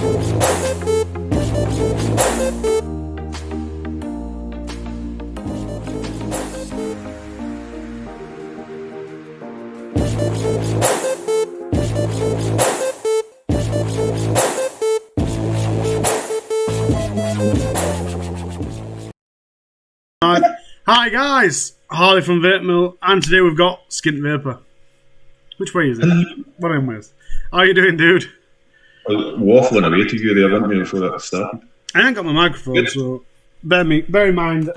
Hi guys, Harley from Vape Mill, and today we've got Skint Vaper. Which way is it? What am I with? How are you doing, dude? Waffling away to you there, weren't we, before that started? I ain't got my microphone, so bear in mind.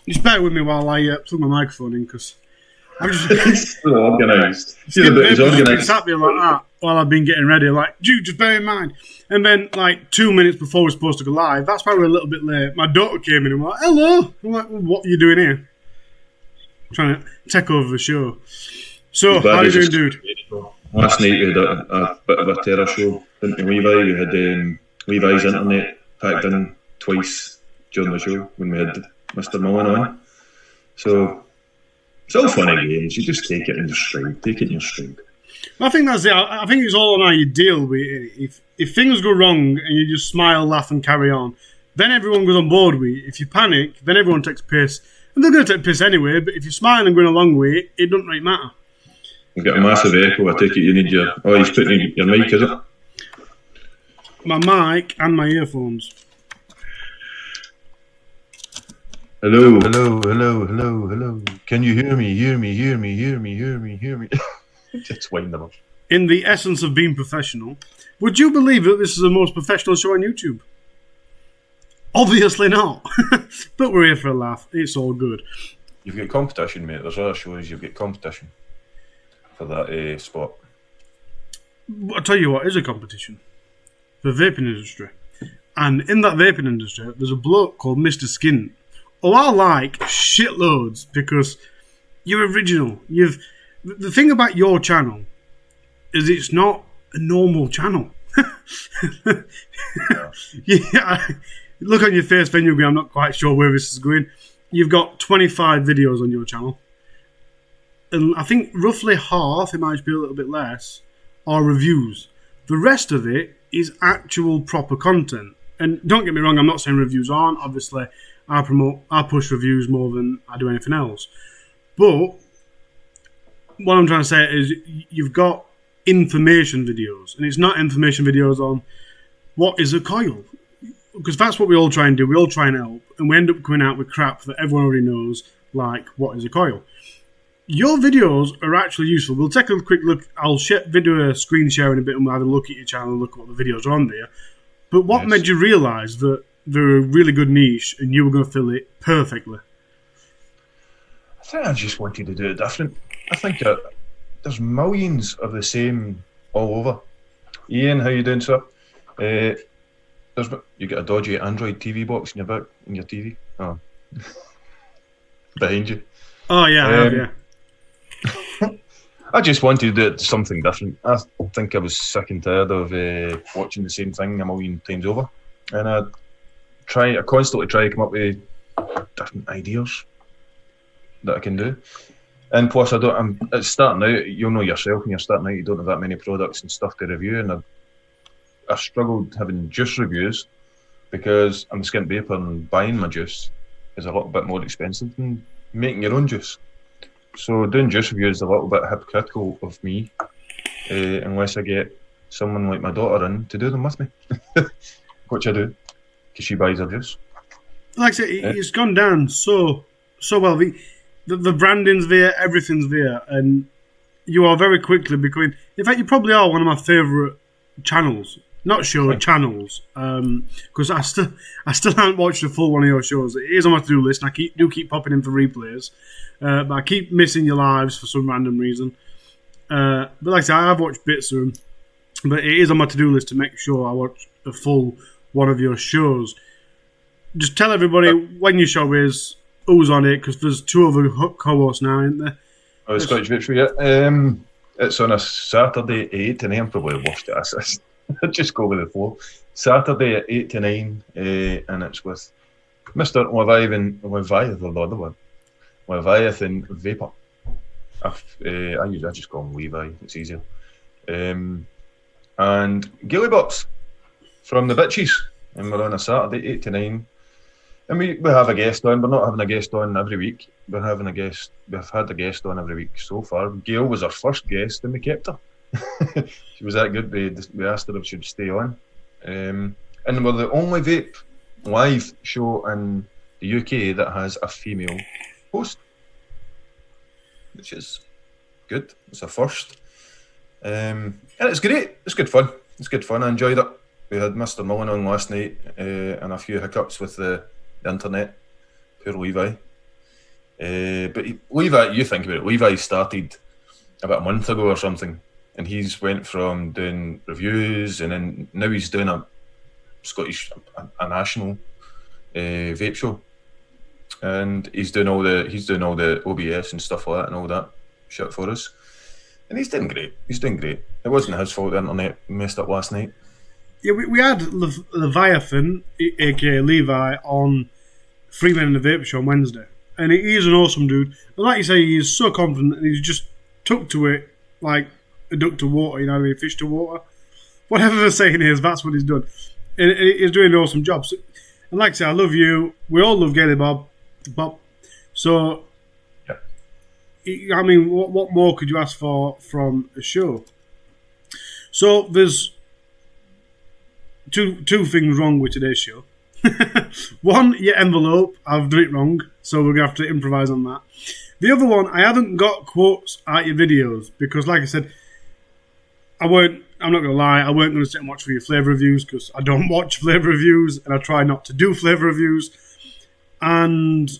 Just bear with me while I plug my microphone in, because I'm just so organised. Skint Vaper's sat me like that while I've been getting ready. Like, dude, just bear in mind. And then, like, 2 minutes before we're supposed to go live, that's why we're a little bit late. My daughter came in and was like, hello. I'm like, what are you doing here? I'm trying to take over the show. So, how are you doing, dude? Last night we had a bit of a terror show, didn't we, Levi? We had Levi's internet packed in twice during the show when we had Mr. Mullen on. So, it's all fun and games. You just take it in your stride. Take it in your stride. I think that's it. I think it's all on how you deal with it. If things go wrong and you just smile, laugh and carry on, then everyone goes on board with it. If you panic, then everyone takes piss. And they're going to take piss anyway, but if you smile and going along with it, it doesn't really matter. You've got a massive echo. I take it you need your... Oh, he's putting your mic, is it? My mic and my earphones. Hello. Hello. Can you hear me? Hear me. Just wind them up. In the essence of being professional, would you believe that this is the most professional show on YouTube? Obviously not. But we're here for a laugh. It's all good. You've got competition, mate. There's other shows you've got competition for that spot. I'll tell you what is a competition. The vaping industry. And in that vaping industry, there's a bloke called Mr. Skint. Oh, I like shitloads because you're original. The thing about your channel is it's not a normal channel. Yeah, look on your face, then you'll be, I'm not quite sure where this is going. You've got 25 videos on your channel. And I think roughly half, it might be a little bit less, are reviews. The rest of it is actual proper content. And don't get me wrong, I'm not saying reviews aren't. Obviously, I push reviews more than I do anything else. But what I'm trying to say is you've got information videos, and it's not information videos on what is a coil, because that's what we all try and do. We all try and help, and we end up coming out with crap that everyone already knows, like what is a coil. Your videos are actually useful. We'll take a quick look. I'll video a screen share in a bit, and we'll have a look at your channel and look at what the videos are on there. But what made you realise that they're a really good niche and you were going to fill it perfectly? I think I just wanted to do it different. I think there's millions of the same all over. Ian, how you doing, sir? You got a dodgy Android TV box in your back, in your TV? Oh. Behind you. Oh, yeah, yeah. I just wanted to do something different. I think I was sick and tired of watching the same thing a million times over. And I constantly try to come up with different ideas that I can do. And plus, it's starting out, you'll know yourself when you're starting out, you don't have that many products and stuff to review. And I struggled having juice reviews because I'm Skint Vaper, and buying my juice is a little bit more expensive than making your own juice. So doing juice reviews is a little bit hypocritical of me, unless I get someone like my daughter in to do them with me, which I do, because she buys her juice. Like I say, it's gone down so well. The branding's there, everything's there, and you are very quickly becoming... In fact, you probably are one of my favourite channels. Not show channels, because I still haven't watched a full one of your shows. It is on my to-do list, and I do keep popping in for replays, but I keep missing your lives for some random reason. But like I said, I've watched bits of them, but it is on my to-do list to make sure I watch a full one of your shows. Just tell everybody when your show is, who's on it, because there's two other co-hosts now, isn't there? Oh, it's Scottish Vape, yeah. It's on a Saturday at 8 to 9. I'm probably washed it. Just go with the flow. Saturday at 8 to 9, and it's with Mr. Leviathan Vaper. I just call him Levi, it's easier. And Gilly Bops. from the Bitches, and we're on a Saturday, 8 to 9. And we have a guest on. We're not having a guest on every week. We're having a guest. We've had a guest on every week so far. Gail was our first guest, and we kept her. She was that good. We asked her if she'd stay on. And we're the only vape live show in the UK that has a female host, which is good. It's a first. And it's great. It's good fun. I enjoyed it. We had Mr. Mullen on last night, and a few hiccups with the internet. Poor Levi. But Levi, you think about it. Levi started about a month ago or something, and he's went from doing reviews, and then now he's doing a national vape show, and he's doing all the OBS and stuff like that and all that shit for us. And he's doing great. It wasn't his fault the internet messed up last night. Yeah, we had Leviathan, aka Levi, on Free Men in the Vape Show on Wednesday. And he's an awesome dude. And like you say, he's so confident and he's just took to it like a duck to water, you know what I mean? Fish to water. Whatever the saying is, that's what he's done. And he's doing an awesome job. So, and like I say, I love you. We all love Gaily Bob. So, yeah. I mean, what more could you ask for from a show? So, there's two things wrong with today's show. One, your envelope, I've done it wrong, so we're going to have to improvise on that. The other one, I haven't got quotes at your videos, because like I said, I'm not going to lie, I weren't going to sit and watch for your flavour reviews, because I don't watch flavour reviews, and I try not to do flavour reviews, and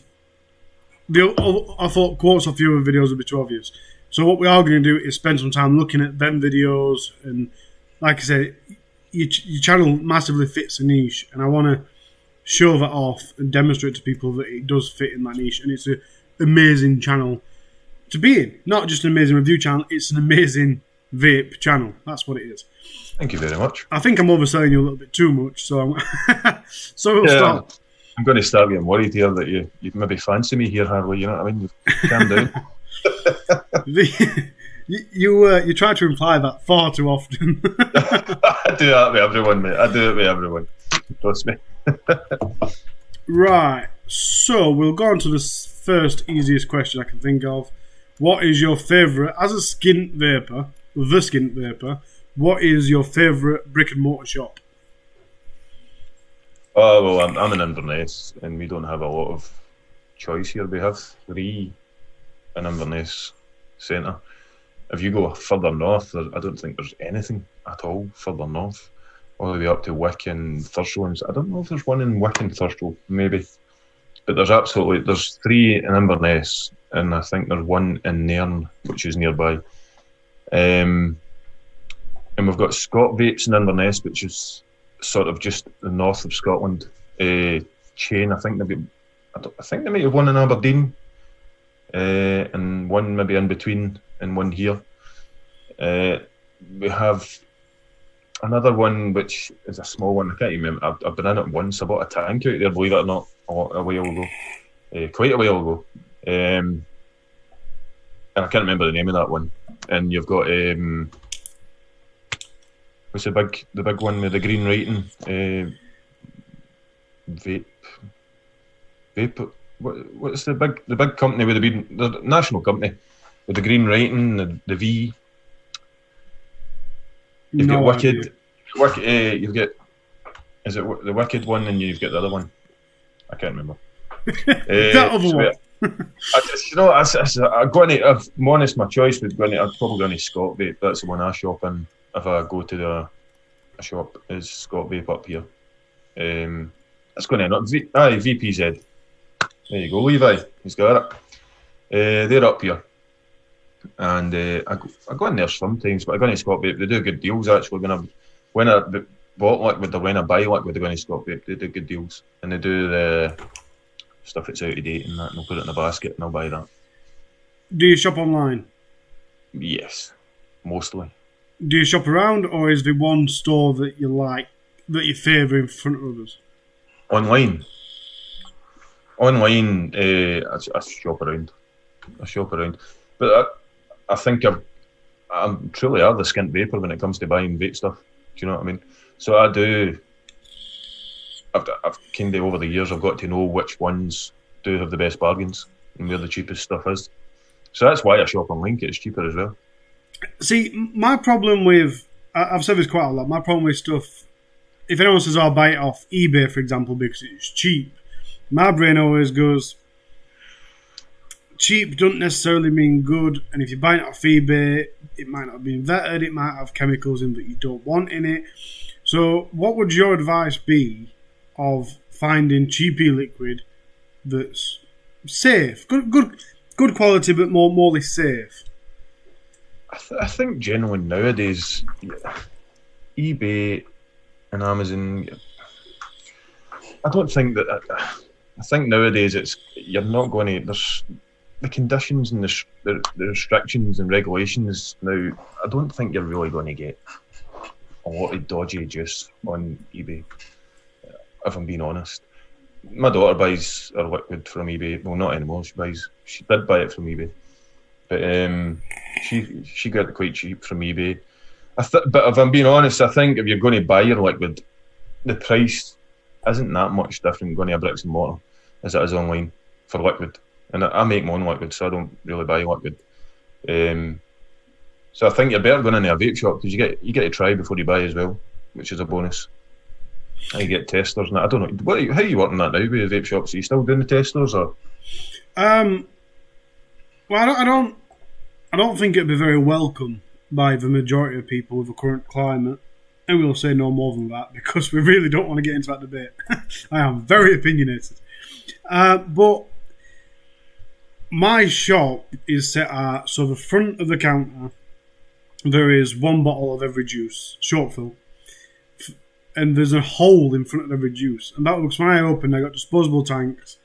I thought quotes off your videos would be too obvious. So what we are going to do is spend some time looking at them videos, and like I said, your channel massively fits a niche, and I want to show that off and demonstrate to people that it does fit in that niche, and it's an amazing channel to be in. Not just an amazing review channel, it's an amazing vape channel. That's what it is. Thank you very much. I think I'm overselling you a little bit too much, so we'll start. I'm going to start getting worried here that you maybe fancy me here, Harley. You know what I mean? You've calmed down. You try to imply that far too often. I do that with everyone, mate. I do it with everyone. Trust me. Right. So we'll go on to the first easiest question I can think of. What is your favourite, as a Skint Vaper, the Skint Vaper, what is your favourite brick and mortar shop? Oh, well, I'm in Inverness, and we don't have a lot of choice here. We have 3 in Inverness Centre. If you go further north, I don't think there's anything at all further north, all the way up to Wick and Thurso. I don't know if there's one in Wick and Thurso, maybe. But there's 3 in Inverness, and I think there's one in Nairn, which is nearby. And we've got Scott Vapes in Inverness, which is sort of just the north of Scotland chain. I think they might have one in Aberdeen, and one maybe in between, and one here. We have another one which is a small one. I can't even remember. I've been in it once. I bought a tank out there, believe it or not, a while ago, quite a while ago. And I can't remember the name of that one. And you've got what's the big one with the green writing? Vape. What's the big company with the national company with the green writing, the V? You've got Wicked. You've got, is it the Wicked one, and you've got the other one? I can't remember. That other one. I'm honest, my choice would I'd probably go to Scott Vape. That's the one I shop in. If I go to a shop, is Scott Vape up here. That's going to end up VPZ. There you go, Levi. He's got it. They're up here, and I go in there sometimes, but I go to Scott Vape. They do good deals actually. When I bought like with the when I buy like with the going to Scott Vape, they do good deals, and they do the stuff that's out of date and that, and I'll put it in a basket and I'll buy that. Do you shop online? Yes, mostly. Do you shop around, or is there one store that you like, that you favour in front of others? Online, I shop around. But I think I'm truly the Skint Vaper when it comes to buying vape stuff. Do you know what I mean? So I do I've kind of over the years I've got to know which ones do have the best bargains and where the cheapest stuff is. So that's why I shop online, 'cause it's cheaper as well. See, my problem with... I've said this quite a lot. My problem with stuff... If anyone says, I'll buy it off eBay, for example, because it's cheap, my brain always goes, cheap doesn't necessarily mean good, and if you buy it off eBay, it might not have been vetted, it might have chemicals in that you don't want in it. So what would your advice be of finding cheap e-liquid that's safe? Good quality, but morely safe? I think generally nowadays, eBay and Amazon, I don't think that. I think nowadays you're not going to. There's the conditions and the restrictions and regulations now. I don't think you're really going to get a lot of dodgy juice on eBay. If I'm being honest, my daughter buys her liquid from eBay. Well, not anymore. She did buy it from eBay, but she got it quite cheap from eBay. But if I'm being honest, I think if you're going to buy your liquid, the price isn't that much different going to a bricks and mortar as it is online for liquid. And I make my own liquid, so I don't really buy liquid. So I think you're better going into a vape shop because you get to try before you buy as well, which is a bonus. And you get testers and that. I don't know. How are you working that now with the vape shops? Are you still doing the testers or? Well, I don't think it'd be very welcome by the majority of people with the current climate, and we'll say no more than that because we really don't want to get into that debate. I am very opinionated. But my shop is set at, so the front of the counter, there is one bottle of every juice, short fill, and there's a hole in front of every juice. And that looks, when I opened, I got disposable tanks,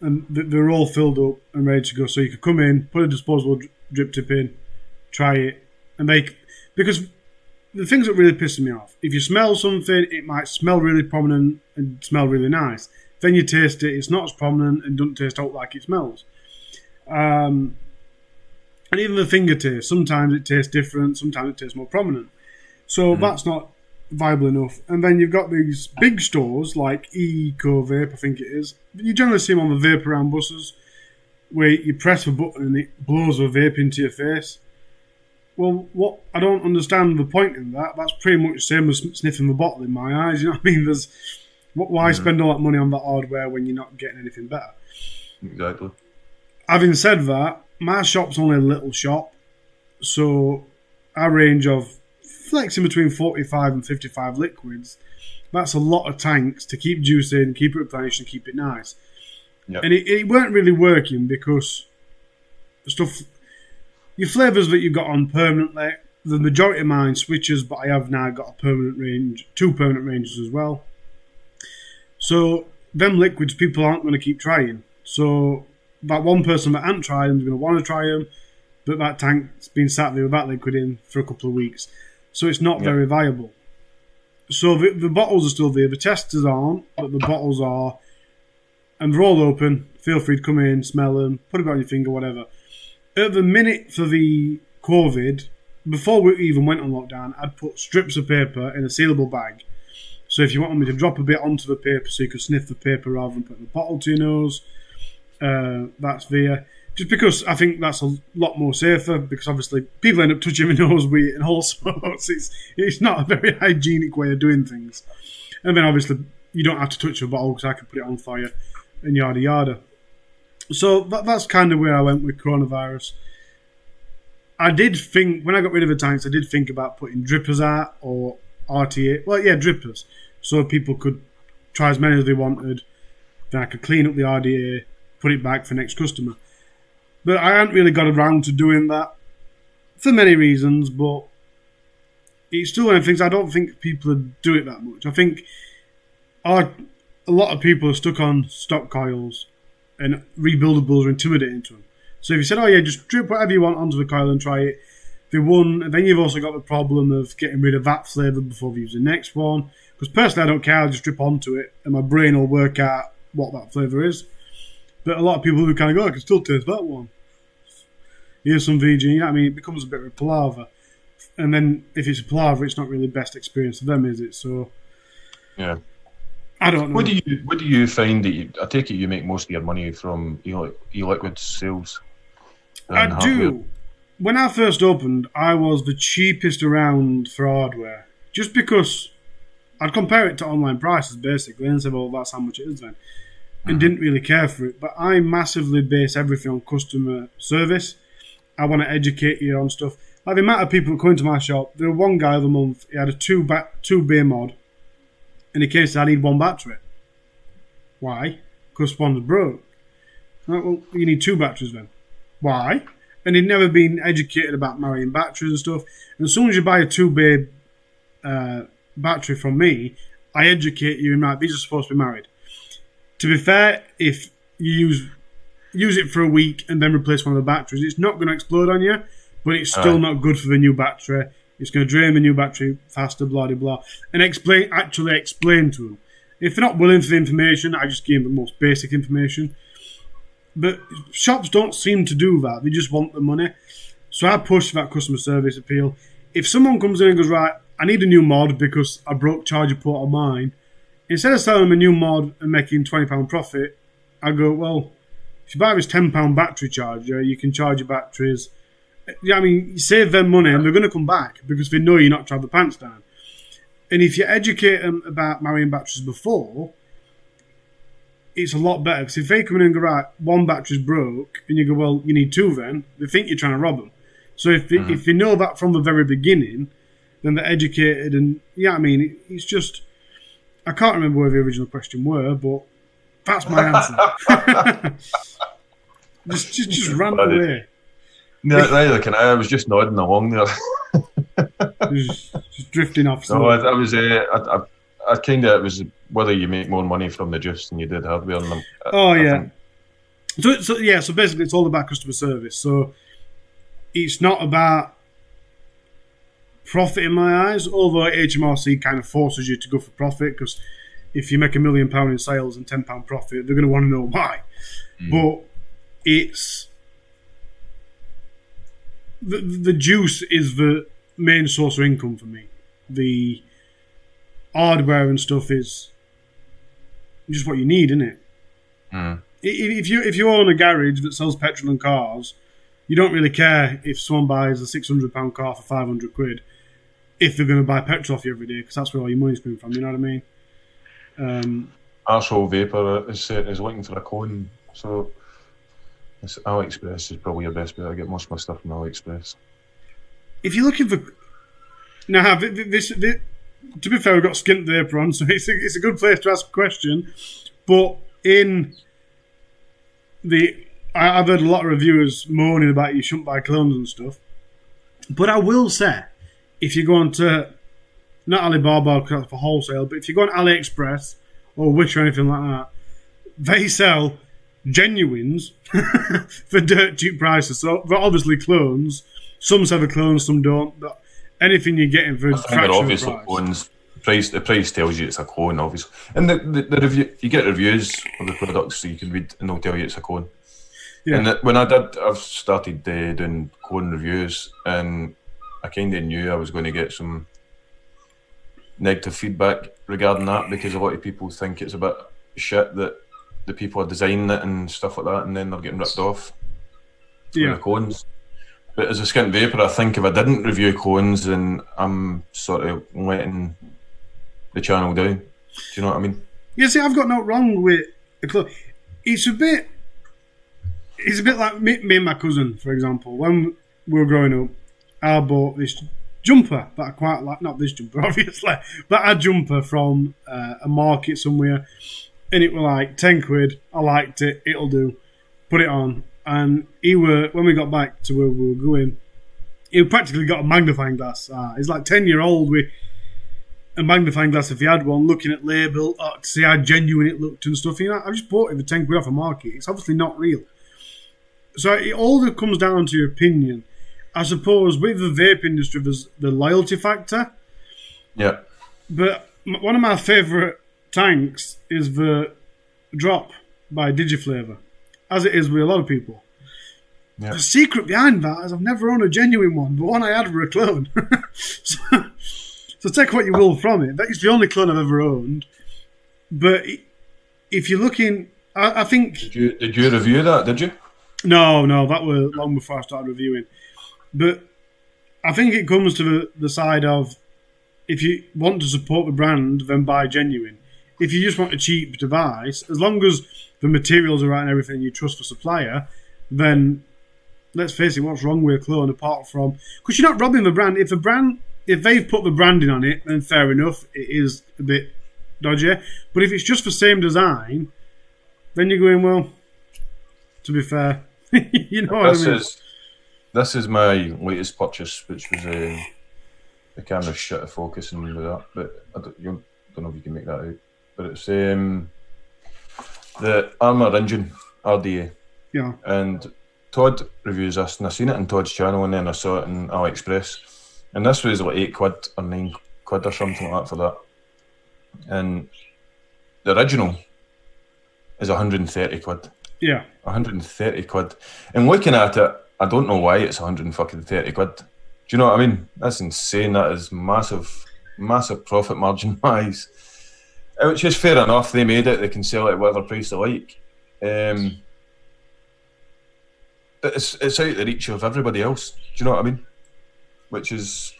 and they're all filled up and ready to go. So you could come in, put a disposable drip tip in, try it, and because the things that really piss me off, if you smell something, it might smell really prominent and smell really nice. Then you taste it, it's not as prominent and doesn't taste out like it smells. And even the finger taste, sometimes it tastes different, sometimes it tastes more prominent. So that's not viable enough. And then you've got these big stores like Eco Vape, I think it is. You generally see them on the vape around buses where you press the button and it blows a vape into your face. Well, what I don't understand the point in that. That's pretty much the same as sniffing the bottle in my eyes. You know what I mean? Why spend all that money on that hardware when you're not getting anything better? Exactly. Having said that, my shop's only a little shop, so our range of flexing between 45 and 55 liquids, that's a lot of tanks to keep juice in, keep it replenished, and keep it nice. Yep. And it weren't really working because your flavours that you've got on permanently, the majority of mine switches, but I have now got a permanent range, 2 permanent ranges as well. So them liquids people aren't going to keep trying. So that one person that hasn't tried them is going to want to try them, but that tank's been sat there with that liquid in for a couple of weeks. So it's not very viable. So the bottles are still there. The testers aren't, but the bottles are. And they're all open. Feel free to come in, smell them, put it on your finger, whatever. At the minute for the COVID, before we even went on lockdown, I'd put strips of paper in a sealable bag. So if you wanted me to drop a bit onto the paper so you could sniff the paper rather than putting the bottle to your nose, that's there. Just because I think that's a lot more safer, because obviously people end up touching their nose with it and all sorts. It's not a very hygienic way of doing things. And then obviously you don't have to touch the bottle because I can put it on for you and yada yada. So that's kind of where I went with coronavirus. I did think, when I got rid of the tanks, I did think about putting drippers out or RTA. Well, yeah, drippers. So people could try as many as they wanted. Then I could clean up the RDA, put it back for next customer. But I hadn't really got around to doing that for many reasons, but it's still one of the things I don't think people do it that much. I think a lot of people are stuck on stock coils and rebuildables are intimidating to them. So if you said, oh yeah, just drip whatever you want onto the coil and try it, they won. And then you've also got the problem of getting rid of that flavour before we use the next one. Because personally I don't care, I'll just drip onto it and my brain will work out what that flavour is. But a lot of people who kind of go, I can still taste that one. Here's some VG, you know what I mean? It becomes a bit of a palaver. And then if it's a palaver, it's not really the best experience for them, is it? So yeah. I don't know. What do you find that I take it you make most of your money from e-liquid sales? I do. When I first opened, I was the cheapest around for hardware, just because I'd compare it to online prices basically and say, well, that's how much it is then, and didn't really care for it. But I massively base everything on customer service. I want to educate you on stuff. Like the amount of people that come into my shop, there was one guy the month, he had a two bay mod, and he came and said, I need one battery. Why? Because one's broke. Like, well, you need two batteries then. Why? And he'd never been educated about marrying batteries and stuff. And as soon as you buy a 2-bay battery from me, I educate you, and right, these are supposed to be married. To be fair, if you use it for a week and then replace one of the batteries, it's not going to explode on you, but it's still not good for the new battery. It's going to drain the new battery faster, blah, blah, blah. And actually explain to them. If they're not willing for the information, I just give them the most basic information. But shops don't seem to do that. They just want the money. So I push that customer service appeal. If someone comes in and goes, right, I need a new mod because I broke charger port on mine, instead of selling them a new mod and making £20 profit, I go, well, if you buy this £10 battery charger, you can charge your batteries. Yeah, I mean, you save them money and they're going to come back because they know you're not trying the pants down. And if you educate them about marrying batteries before, it's a lot better. Because if they come in and go, right, one battery's broke, and you go, well, you need two then, they think you're trying to rob them. So if they know that from the very beginning, then they're educated. And, yeah, I mean, it's just... I can't remember where the original question were, but that's my answer. just ran away. No, neither can I. I was just nodding along there. just drifting off. No, I was. I kind of, it was whether you make more money from the juice than you did hardware on them. So basically, it's all about customer service. So it's not about profit in my eyes, although HMRC kind of forces you to go for profit, because if you make £1 million in sales and £10 profit, they're going to want to know why. But it's the juice is the main source of income for me. The hardware and stuff is just what you need, isn't it? If you own a garage that sells petrol and cars, you don't really care if someone buys a £600 car for £500 if they're going to buy petrol off you every day, because that's where all your money's coming from. You know what I mean? Arsehole Vaper is looking for a cone, so AliExpress is probably your best bet. I get most of my stuff from AliExpress. If you're looking for now, this to be fair, we've got Skint Vaper on, so it's a good place to ask a question. But I've heard a lot of reviewers moaning about you shouldn't buy clones and stuff. But I will say, if you go on to, not Alibaba for wholesale, but if you go on AliExpress or Wish or anything like that, they sell genuines for dirt cheap prices. So they're obviously clones. Some sell the clones, some don't. But anything you're getting for a fraction of the price. Clones. The price tells you it's a clone, obviously. And the review, you get reviews of the products so you can read and they'll tell you it's a clone. Yeah. And I've started doing clone reviews, and I kind of knew I was going to get some negative feedback regarding that, because a lot of people think it's a bit shit that the people are designing it and stuff like that, and then they're getting ripped off for the clones. But as a Skint Vaper, I think if I didn't review clones, then I'm sort of letting the channel down. Do you know what I mean? Yeah, see, I've got no wrong with the clone. It's a bit like me and my cousin, for example. When we were growing up, I bought this jumper that I quite like. Not this jumper, obviously, but a jumper from a market somewhere. And it was like £10. I liked it. It'll do. Put it on. And when we got back to where we were going, he practically got a magnifying glass. He's like 10-year-old with a magnifying glass, if he had one, looking at label to see how genuine it looked and stuff. You know, I just bought it for £10 off a market. It's obviously not real. So it all comes down to your opinion. I suppose with the vape industry, there's the loyalty factor. Yeah. But one of my favourite tanks is the Drop by Digiflavor, as it is with a lot of people. Yeah. The secret behind that is I've never owned a genuine one. The one I had were a clone. so take what you will from it. That is the only clone I've ever owned. But if you're looking, I think... Did you review that, did you? No, that was long before I started reviewing. But I think it comes to the side of, if you want to support the brand, then buy genuine. If you just want a cheap device, as long as the materials are right and everything, you trust the supplier, then let's face it, what's wrong with a clone apart from... Because you're not robbing the brand. If they've put the branding on it, then fair enough, it is a bit dodgy. But if it's just the same design, then you're going, well, to be fair, you know what I mean? This is my latest purchase, which was the camera's shit at focusing with that, but I don't know if you can make that out. But it's the Armour Engine RDA. Yeah. And Todd reviews this, and I seen it on Todd's channel, and then I saw it in AliExpress. And this was like £8 or £9 or something like that for that. And the original is £130. Yeah. £130. And looking at it, I don't know why it's £130. Do you know what I mean? That's insane. That is massive profit margin wise. Which is fair enough. They made it. They can sell it at whatever price they like. But it's out of the reach of everybody else. Do you know what I mean? Which is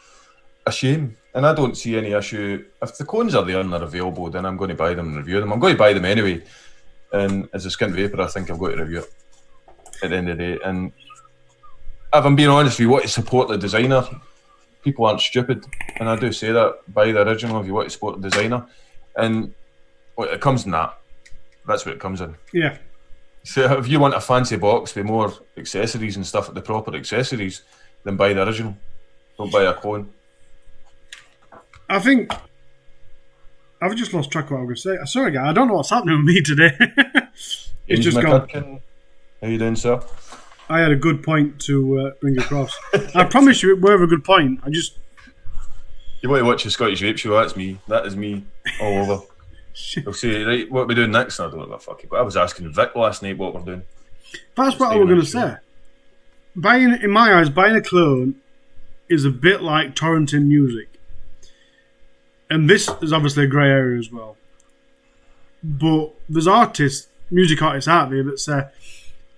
a shame. And I don't see any issue. If the clones are there and they're available, then I'm going to buy them and review them. I'm going to buy them anyway. And as a Skint Vaper, I think I've got to review it at the end of the day. And if I'm being honest, if you want to support the designer, people aren't stupid. And I do say that. Buy the original if you want to support the designer. And well, it comes in that. That's what it comes in. Yeah. So if you want a fancy box with more accessories and stuff, the proper accessories, then buy the original. Don't buy a clone. I think I've just lost track of what I was going to say. Sorry, guy. I don't know what's happening with me today. It's just gone. How you doing, sir? I had a good point to bring across. I promise you, it were a good point. You want to watch a Scottish Vape show? That's me. That is me all over. They'll say, right, what are we doing next? And I don't know what the fuck. But I was asking Vic last night what we're doing. That's what I was going to say. In my eyes, buying a clone is a bit like torrenting music. And this is obviously a grey area as well. But there's music artists out there that say,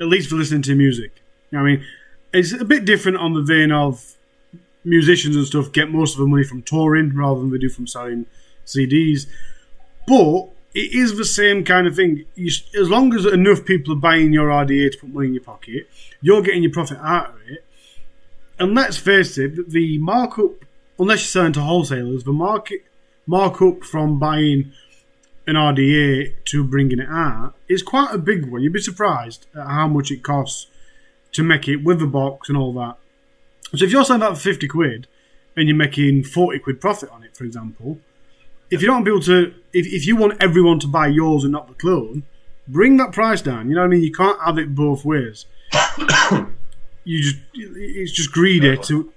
at least for listening to music. You know what I mean? It's a bit different on the vein of musicians and stuff get most of the money from touring rather than they do from selling CDs. But it is the same kind of thing. As long as enough people are buying your RDA to put money in your pocket, you're getting your profit out of it. And let's face it, the markup, unless you're selling to wholesalers, the markup from buying an RDA to bringing it out is quite a big one. You'd be surprised at how much it costs to make it with the box and all that. So if you're selling that for £50 and you're making £40 profit on it, for example, if you don't be able to, if you want everyone to buy yours and not the clone, bring that price down. You know what I mean? You can't have it both ways. It's just greedy to.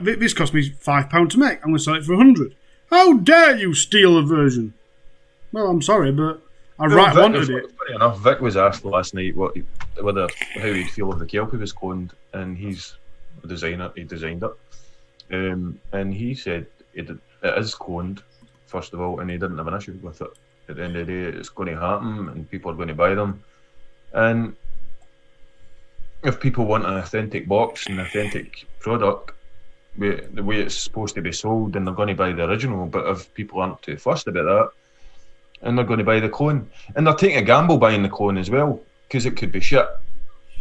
This cost me £5 to make. I'm going to sell it for £100. How dare you steal a version? Well, I'm sorry, but I wanted it. Funny enough, Vic was asked last night how he'd feel if the Kelpie was cloned, and he's a designer. He designed it, and he said it is cloned first of all, and he didn't have an issue with it. At the end of the day, it's going to happen, and people are going to buy them. And if people want an authentic box and authentic product, the way it's supposed to be sold, then they're going to buy the original. But if people aren't too fussed about that, and they're going to buy the clone, and they're taking a gamble buying the clone as well, because it could be shit,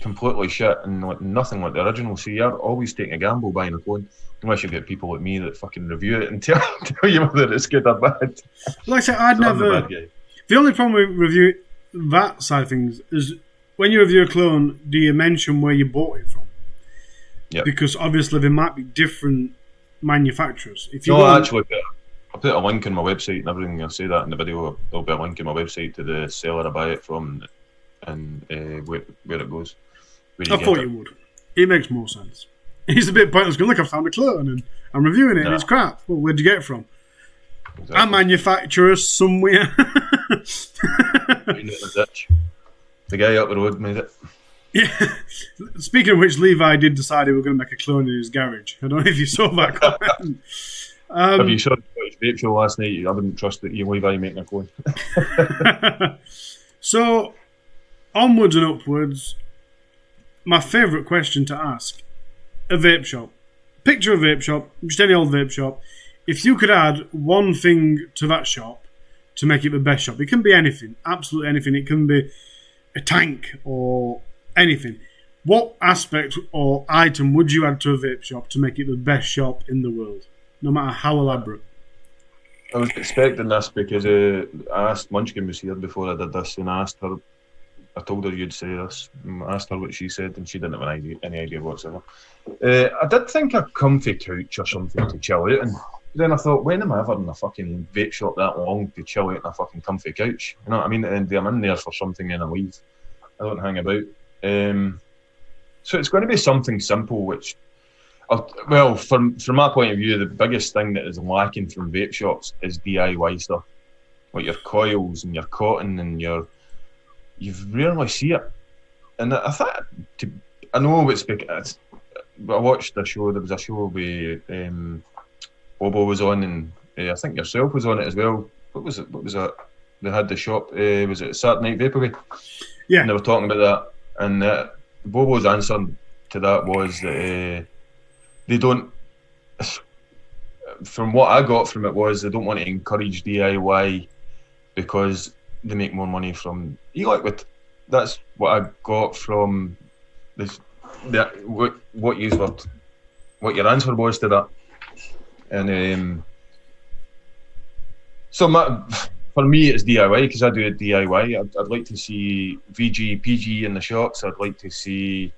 completely shit, and like nothing like the original. So you're always taking a gamble buying a clone, unless you get people like me that fucking review it and tell you whether it's good or bad. Like I said, I'd never. The only problem with review that side of things is when you review a clone, do you mention where you bought it from? Yeah. Because obviously there might be different manufacturers. If you actually, I'll put a link on my website and everything. I'll say that in the video. There'll be a link on my website to the seller I buy it from and where it goes. I thought you would. It makes more sense. It's a bit pointless going, look, I found a clone and I'm reviewing it and it's crap. Well, where'd you get it from? Exactly. A manufacturer somewhere. The guy up the road made it. Yeah. Speaking of which, Levi did decide he was going to make a clone in his garage. I don't know if you saw that comment. Have you shot watched Vape Show last night. I wouldn't trust that you Levi making a clone. So, onwards and upwards, my favourite question to ask: a vape shop. Picture a vape shop, just any old vape shop. If you could add one thing to that shop to make it the best shop, it can be anything, absolutely anything. It can be a tank or anything. What aspect or item would you add to a vape shop to make it the best shop in the world, no matter how elaborate? I was expecting this because I asked Munchkin was here before I did this, and I asked her. I told her you'd say this. I asked her what she said, and she didn't have any idea whatsoever. I did think a comfy couch or something to chill out, and then I thought, when am I ever in a fucking vape shop that long to chill out in a fucking comfy couch? You know what I mean? And I'm in there for something and I leave. I don't hang about. So it's going to be something simple, which, well, from my point of view, the biggest thing that is lacking from vape shops is DIY stuff, like your coils and your cotton and you rarely see it. And I thought, I know it's because I watched a show. There was a show where Bobo was on, and I think yourself was on it as well. What was it? They had the shop. Was it Saturday Night Vaporwave? Yeah. And they were talking about that, and Bobo's answer to that was that they don't. From what I got from it was they don't want to encourage DIY because they make more money from e-liquid. That's what I got from this. What your answer was to that, and so for me it's DIY because I do it DIY. I'd like to see VG, PG in the shops. I'd like to see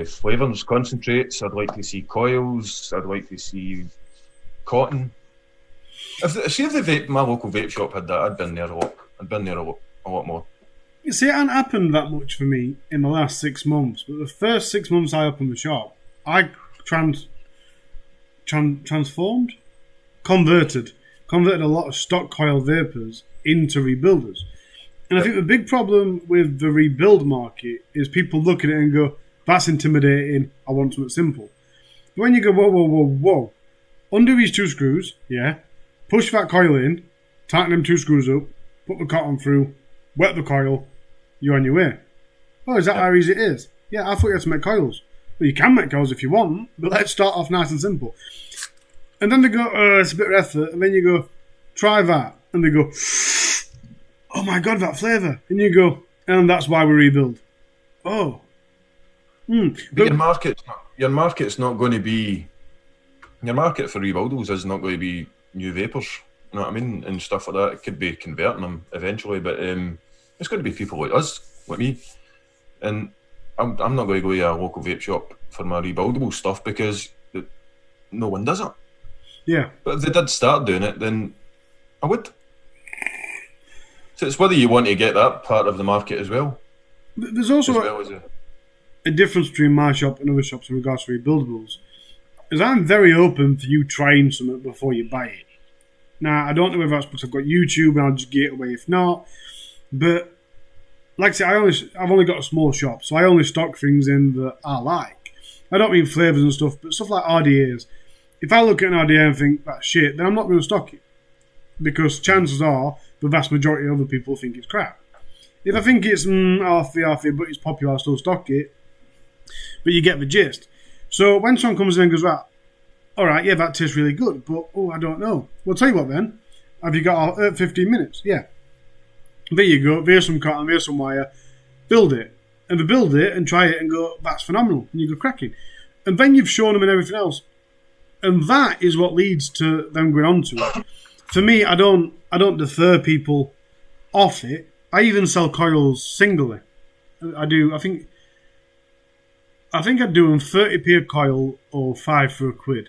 flavours, concentrates. I'd like to see coils. I'd like to see cotton. If my local vape shop had that, I'd been there a lot. I'd been there a lot more. You see, it hasn't happened that much for me in the last 6 months. But the first 6 months I opened the shop, I converted a lot of stock coil vapors into rebuilders. And I think the big problem with the rebuild market is people look at it and go, that's intimidating, I want something simple. But when you go, whoa, undo these 2 screws, yeah, push that coil in, tighten them 2 screws up, put the cotton through, wet the coil, you're on your way. Oh, is that how easy it is? Yeah, I thought you had to make coils. Well, you can make coils if you want, but let's start off nice and simple. And then they go, it's a bit of effort, and then you go, try that. And they go, oh my god, that flavour. And you go, and that's why we rebuild. Oh. But your market's not going to be, your market for rebuildables is not going to be new vapors. You know what I mean? And stuff like that. It could be converting them eventually, but it's going to be people like us, like me. And I'm not going to go to a local vape shop for my rebuildable stuff because no one does it. Yeah. But if they did start doing it, then I would. So it's whether you want to get that part of the market as well. There's also a difference between my shop and other shops in regards to rebuildables. Is I'm very open for you trying something before you buy it. Now, I don't know whether that's because I've got YouTube and I'll just get it away if not. But, like I say, I've only got a small shop, so I only stock things in that I like. I don't mean flavours and stuff, but stuff like RDAs. If I look at an RDA and think, that's shit, then I'm not going to stock it. Because chances are, the vast majority of other people think it's crap. If I think it's halfy, but it's popular, I'll still stock it. But you get the gist. So when someone comes in and goes, right, alright, yeah, that tastes really good, but, I don't know. Well, tell you what then. Have you got 15 minutes? Yeah. There you go. There's some cotton, there's some wire. Build it. And they build it and try it and go, that's phenomenal. And you go cracking. And then you've shown them and everything else. And that is what leads to them going on to it. For me, I don't defer people off it. I even sell coils singly. I do. I think I'd do them 30p a coil or 5 for £1.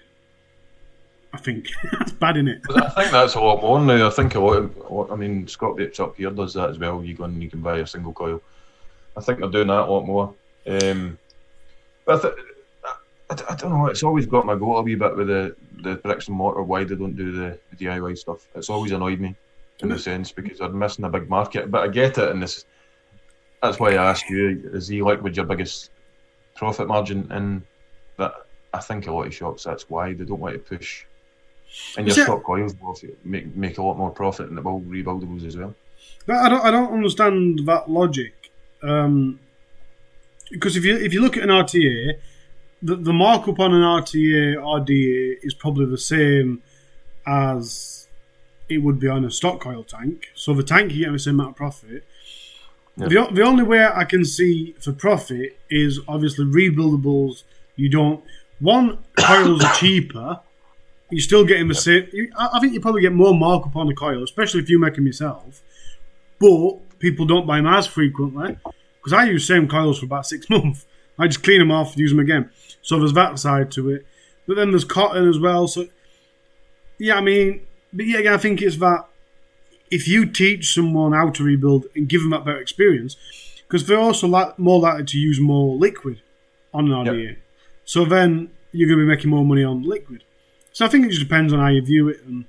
I think that's bad, isn't it? I think that's a lot more now. I think I mean, Scott Vapes up here does that as well. You go and you can buy a single coil. I think they're doing that a lot more. But I don't know. It's always got my goat a wee bit with the bricks and mortar. Why they don't do the DIY stuff? It's always annoyed me in a sense because they're missing a big market. But I get it, and that's why I asked you: is e-liquid your biggest profit margin? And that I think a lot of shops, that's why they don't want to push And your stock coils will make a lot more profit, and it will rebuildables as well. But I don't understand that logic, because if you look at an RTA, the markup on an RTA RDA is probably the same as it would be on a stock coil tank. So the tank you get the same amount of profit. Yeah. The only way I can see for profit is obviously rebuildables. You don't. One, coils are cheaper. You're still getting the same. I think you probably get more markup on the coil, especially if you make them yourself. But people don't buy them as frequently because I use same coils for about 6 months. I just clean them off, use them again. So there's that side to it. But then there's cotton as well. So yeah, I mean, but yeah, again, I think it's that if you teach someone how to rebuild and give them that better experience, because they're also more likely to use more liquid on an RDA. Yep. So then you're going to be making more money on liquid. So I think it just depends on how you view it and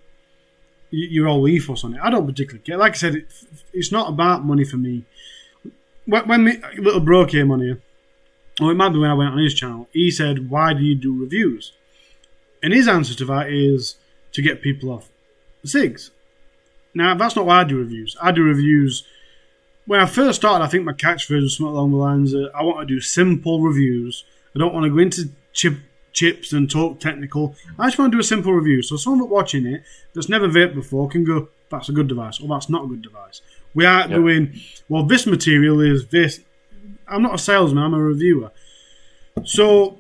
your whole ethos on it. I don't particularly care. Like I said, it's not about money for me. When my little bro came on here, or it might be when I went on his channel, he said, "Why do you do reviews?" And his answer to that is to get people off cigs. Now, that's not why I do reviews. I do reviews. When I first started, I think my catchphrase was something along the lines of, I want to do simple reviews. I don't want to go into chips and talk technical. I just want to do a simple review. So someone watching it that's never vaped before can go, that's a good device, or that's not a good device. We aren't going, well, this material is this. I'm not a salesman, I'm a reviewer. So,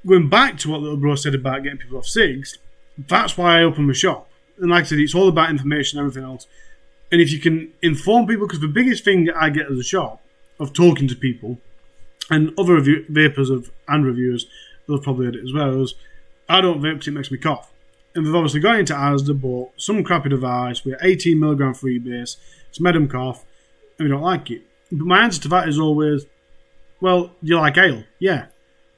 going back to what little bro said about getting people off cigs, that's why I opened the shop. And like I said, it's all about information and everything else. And if you can inform people, because the biggest thing that I get as a shop of talking to people, and other vapors and reviewers, they'll probably heard it as well, is I don't vape because it makes me cough. And they've obviously gone into Asda, bought some crappy device with 18mg freebase, it's made them cough, and we don't like it. But my answer to that is always, well, do you like ale? Yeah.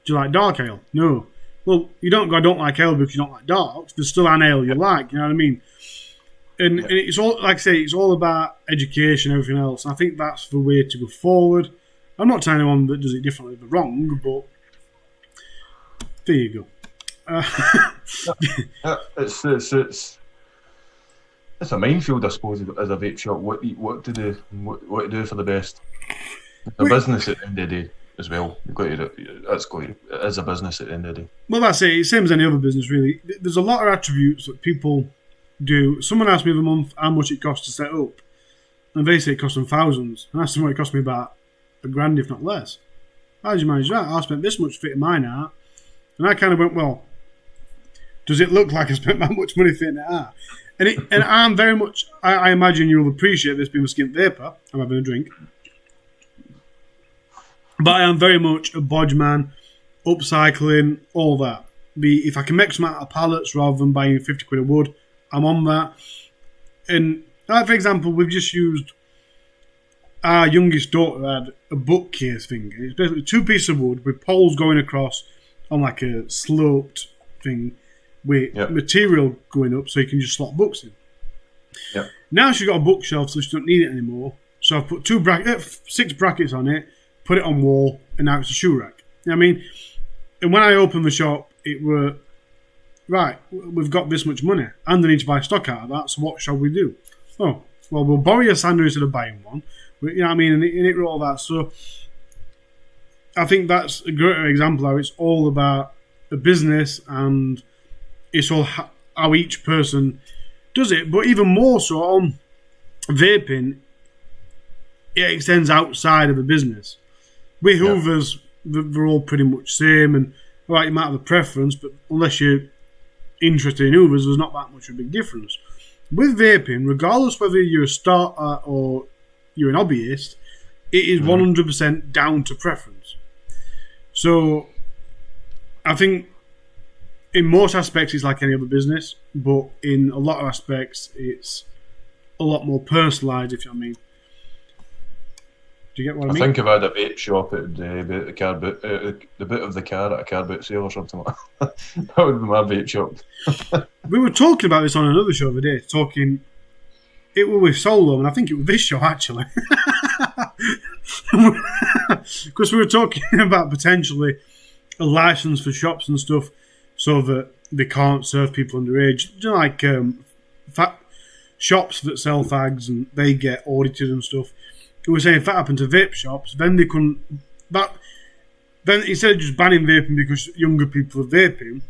Do you like dark ale? No. Well, you don't go, I don't like ale because you don't like darks. There's still an ale you like, you know what I mean? And it's all, like I say, it's all about education and everything else. And I think that's the way to go forward. I'm not telling anyone that does it differently they're wrong, but there you go. It's a minefield, I suppose, as a vape shop. What to do for the best. It's a business at the end of the day as well. You've got to do it as a business at the end of the day. Well, that's it. It's same as any other business, really. There's a lot of attributes that people do. Someone asked me the month how much it costs to set up, and they say it costs them thousands. And I asked them what it cost me about $1,000, if not less. How did you manage that? I spent this much fitting mine out, and I kind of went, well, does it look like I spent that much money fitting it out? And I'm very much, I imagine you'll appreciate this being a Skint Vaper. I'm having a drink. But I am very much a bodge man, upcycling, all that. If I can make some out of pallets rather than buying 50 quid of wood, I'm on that. And for example, we've just used, our youngest daughter had a bookcase thing. It's basically 2 pieces of wood with poles going across on like a sloped thing with material going up so you can just slot books in. Yep. Now she's got a bookshelf so she doesn't need it anymore. So I've put 6 brackets on it, put it on wall, and now it's a shoe rack. You know what I mean? And when I opened the shop, it were, right, we've got this much money and I need to buy stock out of that, so what shall we do? Oh, well, we'll borrow your sander instead of buying one. You know what I mean? And it wrote all that. So I think that's a great example of how it's all about a business and it's all how each person does it. But even more so on vaping, it extends outside of a business. With Hoovers, they're all pretty much same, and right, you might have a preference, but unless you're interested in Hoovers, there's not that much of a big difference. With vaping, regardless whether you're a starter or you're an hobbyist, it is 100% down to preference. So I think in most aspects it's like any other business, but in a lot of aspects it's a lot more personalised, if you know what I mean. Do you get what I mean? I think if I had a vape shop, it would be at the bit of the car at a car boot sale or something like that. That would be my vape shop. We were talking about this on another show the other day, it was with Solo, and I think it was this show actually. Because we were talking about potentially a license for shops and stuff, so that they can't serve people underage. You know, like shops that sell fags and they get audited and stuff. They were saying if that happened to vape shops, then they couldn't. Then instead of just banning vaping because younger people are vaping,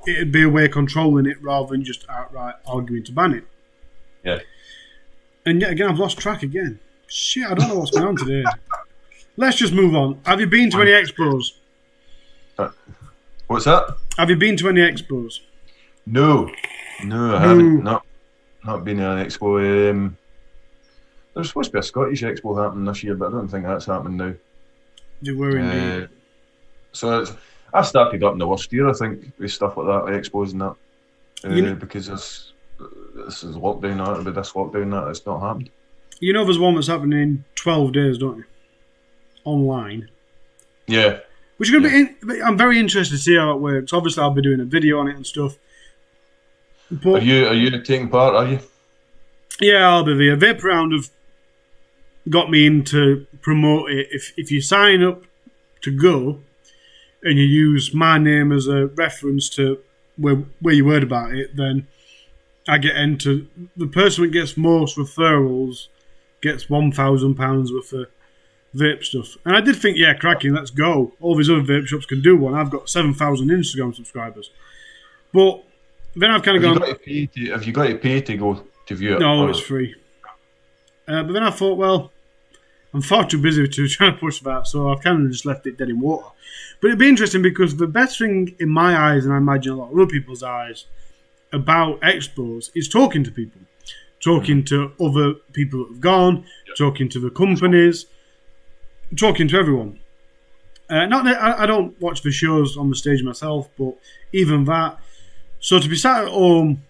it'd be a way of controlling it rather than just outright arguing to ban it. Yeah. And yet again, I've lost track again. Shit, I don't know what's going on today. Let's just move on. Have you been to any expos? What's that? Have you been to any expos? No, I haven't. Not been to an expo. There's supposed to be a Scottish expo happening this year, but I don't think that's happening now. They were indeed. So I started up in the worst year, I think, with stuff like that, like expos and that, because this is lockdown. It'll be this lockdown that it's not happened. You know, there's one that's happening in 12 days, don't you? Online. Yeah. Which is going to be. I'm very interested to see how it works. Obviously, I'll be doing a video on it and stuff. But, are you taking part? Are you? Yeah, I'll be there. Vape Round have got me in to promote it. If you sign up to go and you use my name as a reference to where you heard about it, then I get entered. The person that gets most referrals gets £1,000 worth of vape stuff. And I did think, yeah, cracking, let's go. All these other vape shops can do one. I've got 7,000 Instagram subscribers. But then I've kind of gone... Have you got to pay to go to view it? No, it's free. But then I thought, well, I'm far too busy to try to push that, so I've kind of just left it dead in water. But it'd be interesting because the best thing in my eyes, and I imagine a lot of other people's eyes, about expos is talking to people. Talking to other people that have gone, talking to the companies, talking to everyone. Not that I don't watch the shows on the stage myself, but even that. So to be sat at home,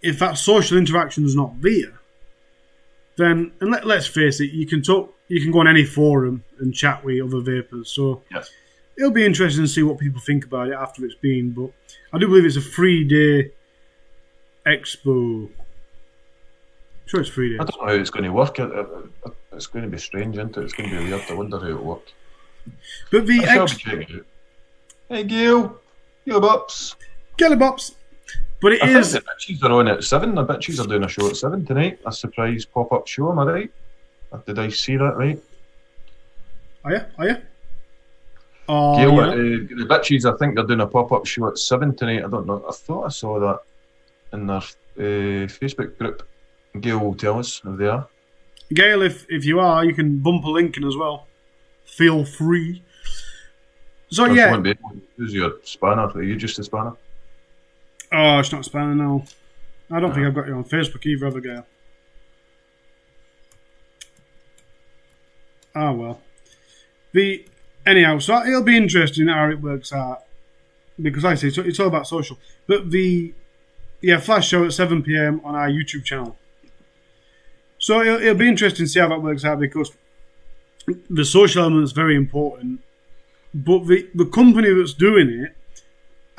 if that social interaction is not there, then, and let's face it, you can talk, you can go on any forum and chat with other vapors. So it'll be interesting to see what people think about it after it's been. But I do believe it's a 3-day expo. I'm sure it's 3 days. I don't know how it's going to work. It's going to be strange, isn't it? It's going to be weird. I wonder how it'll work. But the Hey, Gail. Gail Bops. Gelly Bops. But it is. I think the bitches are on at 7. The bitches are doing a show at 7 tonight. A surprise pop-up show, am I right? Did I see that right? Are you? Gail, yeah. the bitches, I think they're doing a pop-up show at 7 tonight. I don't know. I thought I saw that in their Facebook group. Gail will tell us if they are. Gail, if you are, you can bump a link in as well. Feel free. So yeah. Who's your spanner? Are you just a spanner? Oh, it's not spanner, no. I don't think I've got you on Facebook either, have I, Gail? Ah, well. Anyhow, so it'll be interesting how it works out. Because like I say, it's all about social. But flash show at 7 PM on our YouTube channel. So it'll be interesting to see how that works out because the social element is very important. But the company that's doing it,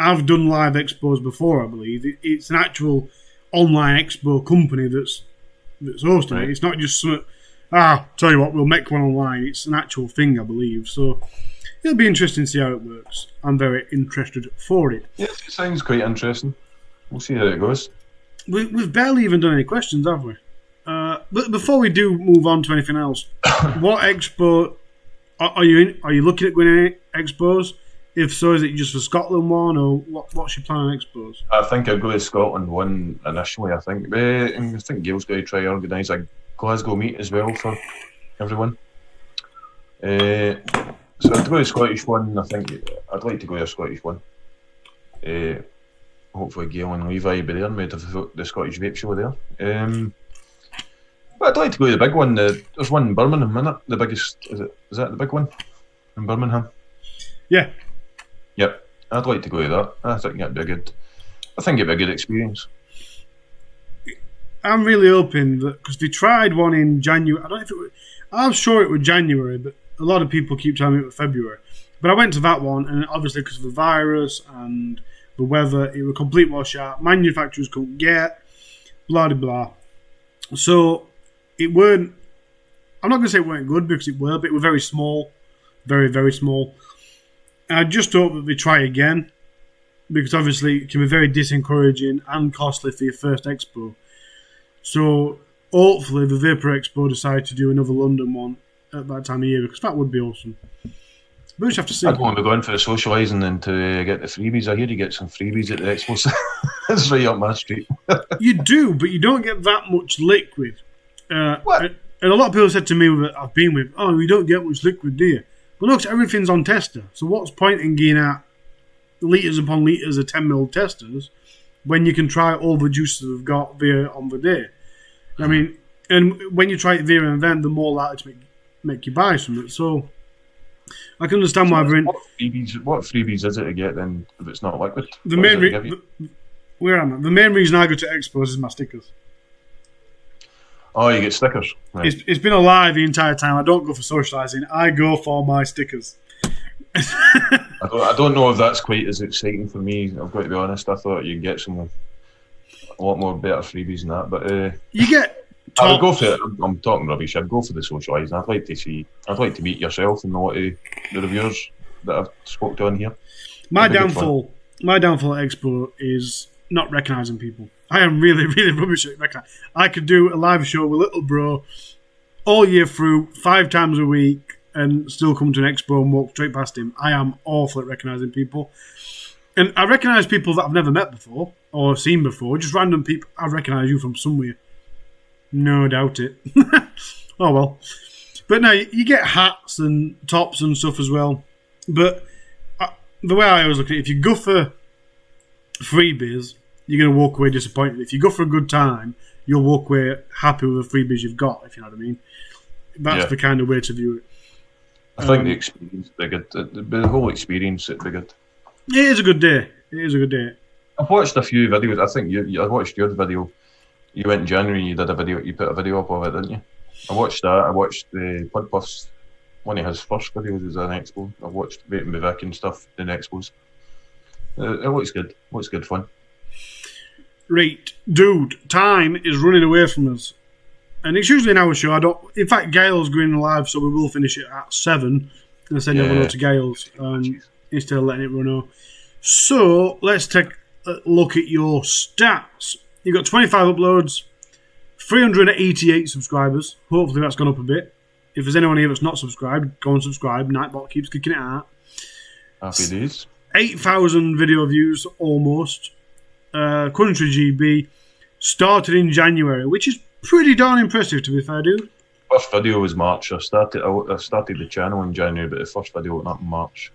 I've done live expos before, I believe. It's an actual online expo company that's hosting it. It's not just some. Tell you what, we'll make one online. It's an actual thing, I believe. So it'll be interesting to see how it works. I'm very interested for it. Yes, it sounds quite interesting. We'll see how it goes. We've barely even done any questions, have we? But before we do move on to anything else, what expo are you in? Are you looking at going to any expos? If so, is it just for Scotland one, or what's your plan on expos? I think I'll go to Scotland one initially, I think. I think Gail's going to try to organise a Glasgow meet as well for everyone. So I'd go to the Scottish one. I think I'd like to go to a Scottish one. Hopefully Gail and Levi will be there and we'd have the Scottish Vape Show there. But I'd like to go to the big one. There's one in Birmingham, isn't it? The biggest, is that the big one in Birmingham? Yeah. Yep. I'd like to go to that. I think it'd be a good experience. I'm really hoping that, because they tried one in January. I don't know if it was, I'm sure it was January, but a lot of people keep telling me it was February. But I went to that one, and obviously because of the virus and the weather, it was a complete washout. Manufacturers couldn't get, blah, blah, blah. So it weren't, I'm not going to say it weren't good because it were, but it were very small. Very, very small. And I just hope that they try again. because obviously it can be very disencouraging and costly for your first expo. So hopefully the Vapor Expo decide to do another London one at that time of year, because that would be awesome. We just have to see. I don't want to be going for the socialising and to get the freebies. I hear you get some freebies at the expo. That's right up my street. You do, but you don't get that much liquid. What? And a lot of people said to me that I've been with, oh, we don't get much liquid, do you? But look, everything's on tester. So what's point in getting out litres upon litres of 10ml testers when you can try all the juices we've got via on the day? I mean, and when you try it via an event, the more likely to make you buy something. So I can understand why we're in. What freebies is it to get then if it's not liquid? The main reason I go to expos is my stickers. Oh, you get stickers. Right. It's been a lie the entire time. I don't go for socialising. I go for my stickers. I don't know if that's quite as exciting for me. I've got to be honest. I thought you'd get a lot more better freebies than that. But you get. I would go for it. I'm talking rubbish. I'd go for the socialising. I'd like to meet yourself and a lot of the reviewers that I've spoke to on here. My downfall at Expo is not recognising people. I am really, really rubbish at recognising. I could do a live show with Little Bro all year through, 5 times a week, and still come to an expo and walk straight past him. I am awful at recognising people. And I recognise people that I've never met before or seen before, just random people. I recognise you from somewhere. No, doubt it. Oh well. But no, you get hats and tops and stuff as well. But the way I always look at it, if you go for freebies, you're going to walk away disappointed. If you go for a good time, you'll walk away happy with the freebies you've got, if you know what I mean. That's the kind of way to view it. I think the experience would be good. The whole experience would be good. It is a good day. It is a good day. I've watched a few videos. I think I watched your video. You went in January, you did a video, you put a video up of it, didn't you? I watched that. I watched the Pudpuff's, one of his first videos was an expo. I've watched Vaping with Vic and stuff in expos. It looks good. It looks good fun. Right, dude, time is running away from us. And it's usually an hour show. In fact, Gail's going live, so we will finish it at 7. And send everyone over to Gail's instead of letting it run over. So, let's take a look at your stats. You've got 25 uploads, 388 subscribers. Hopefully that's gone up a bit. If there's anyone here that's not subscribed, go and subscribe. Nightbot keeps kicking it out. Happy days. 8,000 video views, almost. Country GB. Started in January, which is pretty darn impressive, to be fair, dude. First video was March. I started the channel in January, but the first video went up in March.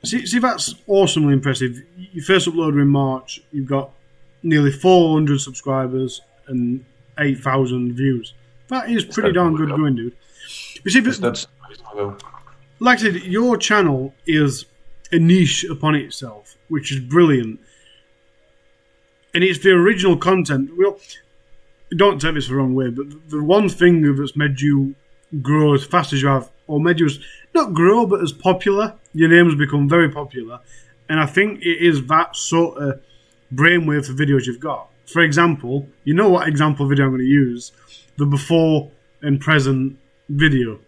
See, that's awesomely impressive. Your first upload in March, you've got nearly 400 subscribers and 8,000 views. That is pretty darn good going, dude. You see, like I said, your channel is a niche upon itself, which is brilliant. And it's the original content. Well, don't take this the wrong way, but the one thing that's made you grow as fast as you have, or made you not grow, but as popular, your name has become very popular. And I think it is that sort of brainwave for videos you've got. For example, you know what example video I'm going to use? The before and present video.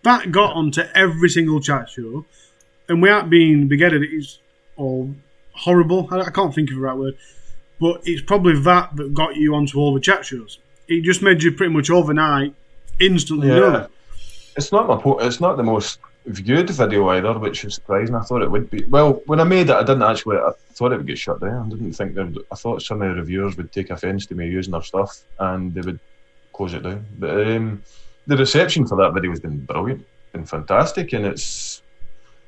That got onto every single chat show, and without being big-headed, it's all horrible. I can't think of the right word, but it's probably that got you onto all the chat shows. It just made you pretty much overnight, instantly known. It's not the most viewed video either, which is surprising. I thought it would be. Well, when I made it, I thought it would get shut down. I didn't think I thought some of the reviewers would take offence to me using their stuff and they would close it down. But the reception for that video has been brilliant, been fantastic, and it's,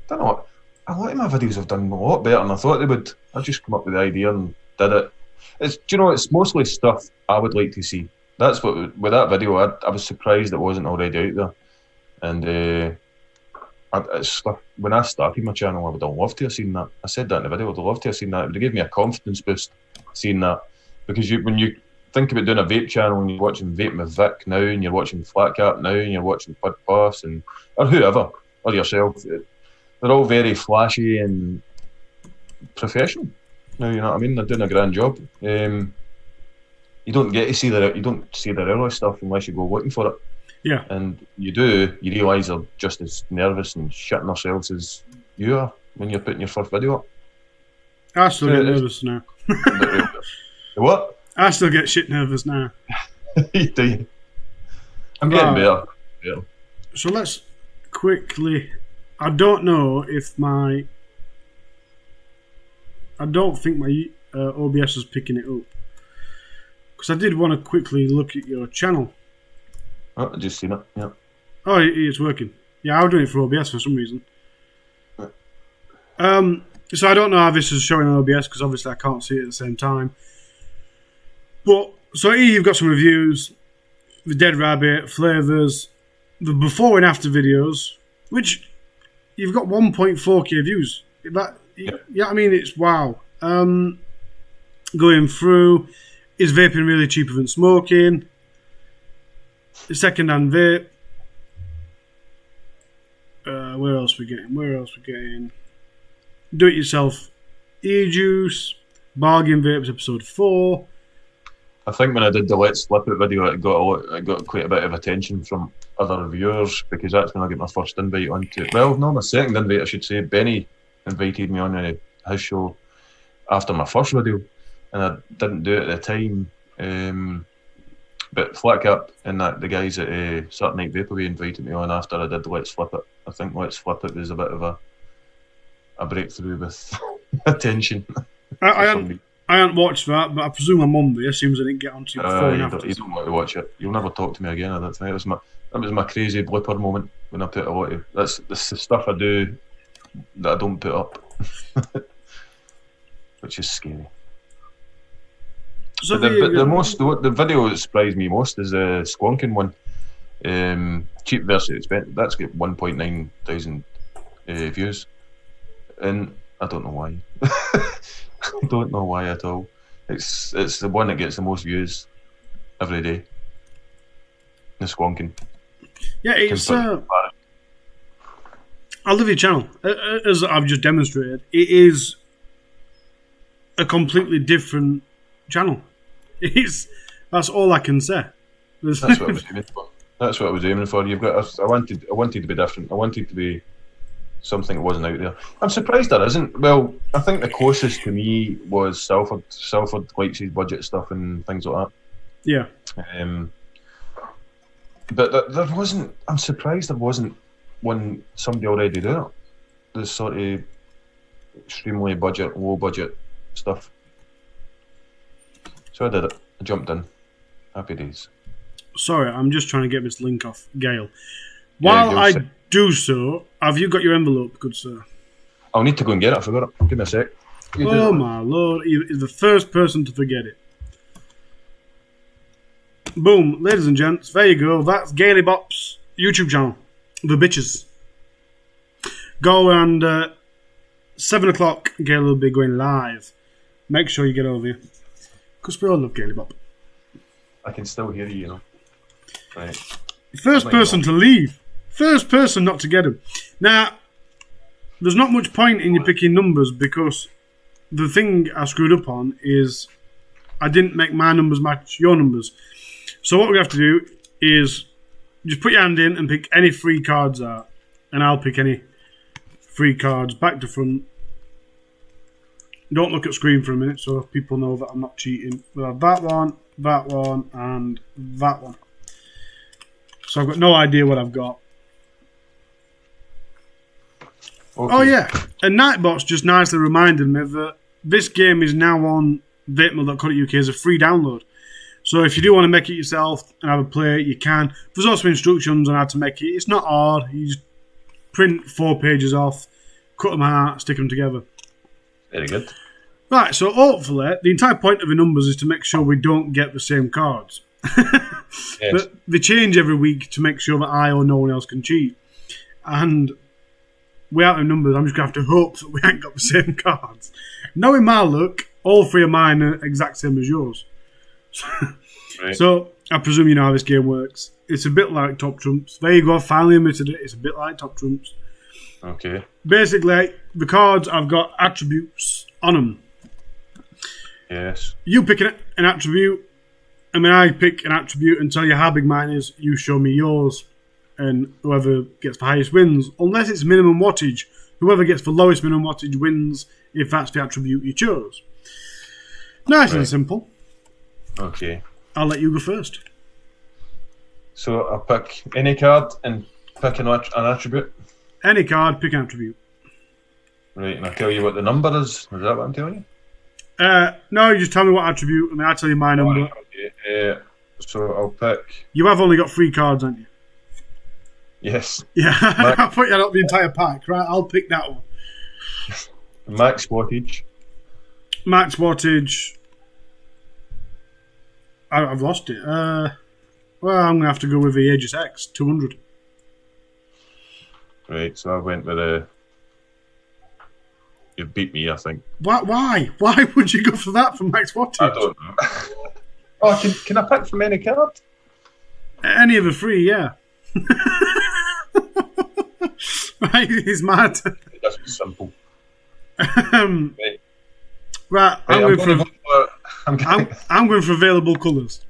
I don't know, a lot of my videos have done a lot better than I thought they would. I just come up with the idea and did it. It's mostly stuff I would like to see. That's what, with that video, I was surprised it wasn't already out there. And it's stuff, when I started my channel, I would have loved to have seen that. I said that in the video, I would have loved to have seen that. It would have given me a confidence boost seeing that. Because when you think about doing a vape channel and you're watching Vaping with Vic now, and you're watching Flat Cap now, and you're watching Pudpuffs, or whoever, or yourself, they're all very flashy and professional. Now, you know what I mean? They're doing a grand job. You don't get to see their early stuff unless you go looking for it. Yeah. And you realise they're just as nervous and shitting themselves as you are when you're putting your first video up. I still get nervous now. What? I still get shit nervous now. Do you? I'm getting better. Yeah. So let's quickly. I don't know if my. I don't think my OBS is picking it up. Because I did want to quickly look at your channel. Oh, I just seen it. Yeah. Oh, it's working. Yeah, I was doing it for OBS for some reason. So I don't know how this is showing on OBS because obviously I can't see it at the same time. But so here you've got some reviews, the Dead Rabbit, flavours, the before and after videos, which you've got 1.4k views. Yeah, I mean it's wow. Going through, is vaping really cheaper than smoking? The second-hand vape. Where else we getting? Do-it-yourself e-juice, bargain vapes episode 4. I think when I did the Let's Flip It video, it got quite a bit of attention from other viewers because that's when I got my first invite onto it. Well, no, my second invite, I should say. Benny invited me on his show after my first video, and I didn't do it at the time. But Flick Up and the guys at Saturday Night Vaporwave invited me on after I did the Let's Flip It. I think Let's Flip It was a bit of a breakthrough with attention. I haven't watched that, but I presume I'm on there. Seems I didn't get onto it before and after. You don't want to watch it. You'll never talk to me again. I don't think that was my crazy blooper moment when I put a lot of that's the stuff I do that I don't put up, which is scary. So the video that surprised me most is the squonking one. Cheap versus expensive. That's got 1.9 thousand views, and I don't know why. I don't know why at all. It's the one that gets the most views every day. The squonking. Yeah, it's. I love your channel. As I've just demonstrated, it is a completely different channel. That's all I can say. That's what I was aiming for. That's what I was aiming for. I wanted to be different. I wanted to be something that wasn't out there. I'm surprised there isn't. Well, I think the closest to me was Salford. Salford likes his budget stuff and things like that. Yeah. But there wasn't. I'm surprised there wasn't somebody already doing it. This sort of extremely low budget stuff. So I did it. I jumped in. Happy days. Sorry, I'm just trying to get this link off Gail. While I do so, have you got your envelope, good sir? I'll need to go and get it. I forgot it. Give me a sec. Oh my lord, you're the first person to forget it. Boom, ladies and gents, there you go. That's Gaily Bop's YouTube channel, The Bitches. Go and 7 o'clock, Gail will be going live. Make sure you get over here. Because we all love Gaily Bop. I can still hear you, you know. Right. First person to leave. First person not to get him. Now, there's not much point in you picking numbers because the thing I screwed up on is I didn't make my numbers match your numbers. So what we have to do is just put your hand in and pick any free cards out. And I'll pick any free cards back to front. Don't look at screen for a minute so people know that I'm not cheating. We'll have that one, and that one. So I've got no idea what I've got. Okay. Oh yeah, and Nightbot's just nicely reminded me that this game is now on vapemail.co.uk as a free download. So if you do want to make it yourself and have a play, you can. There's also instructions on how to make it. It's not hard. You just print 4 pages off, cut them out, stick them together. Very good. Right, so hopefully, the entire point of the numbers is to make sure we don't get the same cards. Yes. But they change every week to make sure that I or no one else can cheat. And without the numbers, I'm just going to have to hope that we ain't got the same cards. Knowing my luck, all 3 of mine are exact same as yours. Right. So, I presume you know how this game works. It's a bit like Top Trumps. There you go, finally admitted it. It's a bit like Top Trumps. Okay. Basically, the cards have got attributes on them. Yes. You pick an attribute, and then I pick an attribute and tell you how big mine is. You show me yours, and whoever gets the highest wins. Unless it's minimum wattage, whoever gets the lowest minimum wattage wins if that's the attribute you chose. Nice and simple. Okay. I'll let you go first. So I'll pick any card and pick an attribute. Any card, pick an attribute. Right, and I'll tell you what the number is. Is that what I'm telling you? No, you just tell me what attribute, and then I tell you my number. Okay. So I'll pick. You have only got 3 cards, haven't you? Yes. Yeah, I put you out the entire pack. Right, I'll pick that one. Max wattage. Max wattage. I've lost it. Well, I'm gonna have to go with the Aegis X 200. Right, so I went with a. You beat me, I think. Why? Why would you go for that for max wattage? I don't know. Oh, can I pick from any card? Any of the 3, yeah. Right, he's mad. That's simple. Right, I'm going for available colours.